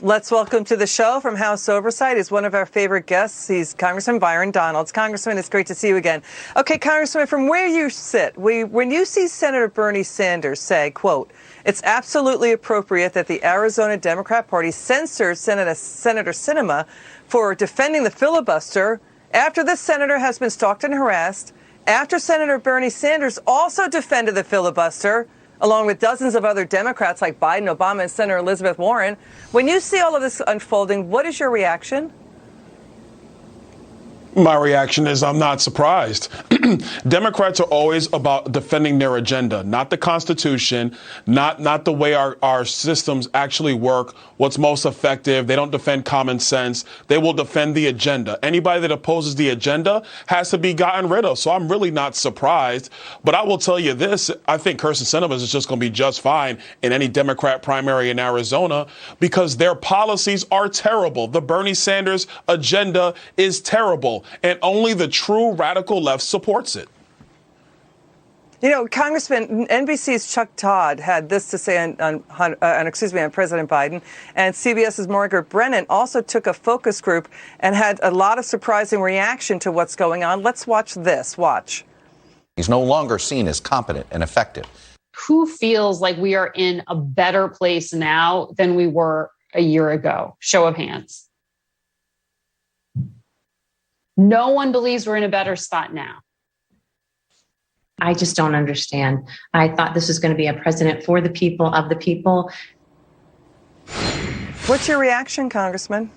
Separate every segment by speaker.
Speaker 1: Let's welcome to the show from House Oversight. He's one of our favorite guests. He's Congressman Byron Donalds. Congressman, it's great to see you again. Okay, Congressman, from where you sit, when you see Senator Bernie Sanders say, quote, "It's absolutely appropriate that the Arizona Democrat Party censored Senator Sinema for defending the filibuster after the senator has been stalked and harassed, after Senator Bernie Sanders also defended the filibuster, along with dozens of other Democrats like Biden, Obama, and Senator Elizabeth Warren. When you see all of this unfolding, what is your reaction?"
Speaker 2: My reaction is I'm not surprised. Democrats are always about defending their agenda, not the Constitution, not the way our systems actually work, what's most effective. They don't defend common sense. They will defend the agenda. Anybody that opposes the agenda has to be gotten rid of. So I'm really not surprised. But I will tell you this, I think Kirsten Sinema is just going to be just fine in any Democrat primary in Arizona because their policies are terrible. The Bernie Sanders agenda is terrible. And only the true radical left supports it.
Speaker 1: You know, Congressman, NBC's Chuck Todd had this to say on President Biden, and CBS's Margaret Brennan also took a focus group and had a lot of surprising reaction to what's going on. Let's watch this. Watch.
Speaker 3: He's no longer seen as competent and effective.
Speaker 4: Who feels like we are in a better place now than we were a year ago? Show of hands. No one believes we're in a better spot now.
Speaker 5: I just don't understand. I thought this was going to be a president for the people, of the people.
Speaker 1: What's your reaction, Congressman?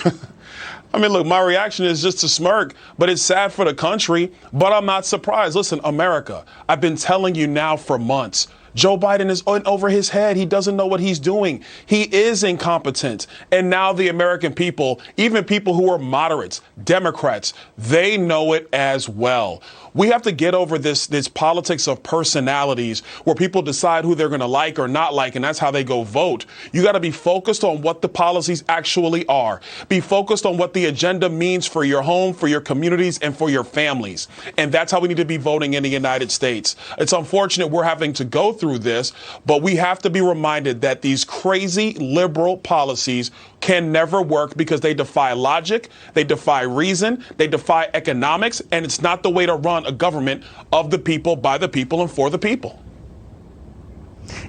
Speaker 2: I mean, look, my reaction is just to smirk, but it's sad for the country, but I'm not surprised. Listen, America, I've been telling you now for months. Joe Biden is over his head. He doesn't know what he's doing. He is incompetent. And now the American people, even people who are moderates, Democrats, they know it as well. We have to get over this politics of personalities where people decide who they're going to like or not like, and that's how they go vote. You got to be focused on what the policies actually are. Be focused on what the agenda means for your home, for your communities, and for your families. And that's how we need to be voting in the United States. It's unfortunate we're having to go through this, but we have to be reminded that these crazy liberal policies can never work because they defy logic, they defy reason, they defy economics, and it's not the way to run a government of the people, by the people, and for the people.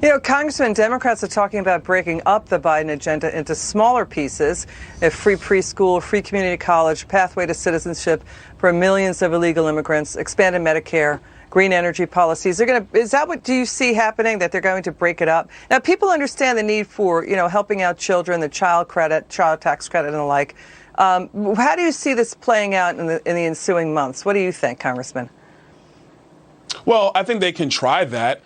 Speaker 1: You know, Congressman, Democrats are talking about breaking up the Biden agenda into smaller pieces, a free preschool, free community college, pathway to citizenship for millions of illegal immigrants, expanded Medicare, green energy policies. Is that what do you see happening, that they're going to break it up? Now, people understand the need for, helping out children, the child tax credit and the like. How do you see this playing out in the ensuing months? What do you think, Congressman?
Speaker 2: Well, I think they can try that.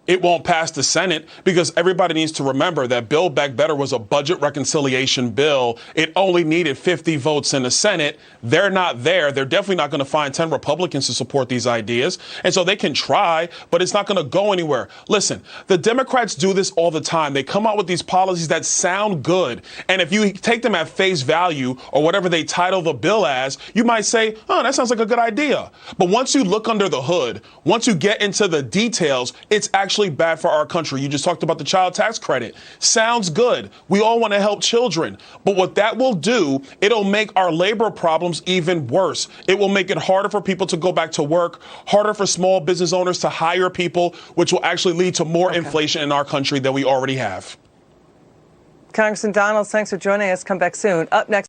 Speaker 2: It won't pass the Senate because everybody needs to remember that Build Back Better was a budget reconciliation bill. It only needed 50 votes in the Senate. They're not there. They're definitely not going to find 10 Republicans to support these ideas. And so they can try, but it's not going to go anywhere. Listen, the Democrats do this all the time. They come out with these policies that sound good. And if you take them at face value or whatever they title the bill as, you might say, oh, that sounds like a good idea. But once you look under the hood, once you get into the details, it's actually bad for our country. You just talked about the child tax credit. Sounds good. We all want to help children. But what that will do, it'll make our labor problems even worse. It will make it harder for people to go back to work, harder for small business owners to hire people, which will actually lead to more inflation in our country than we already have.
Speaker 1: Congressman Donalds, thanks for joining us. Come back soon. Up next.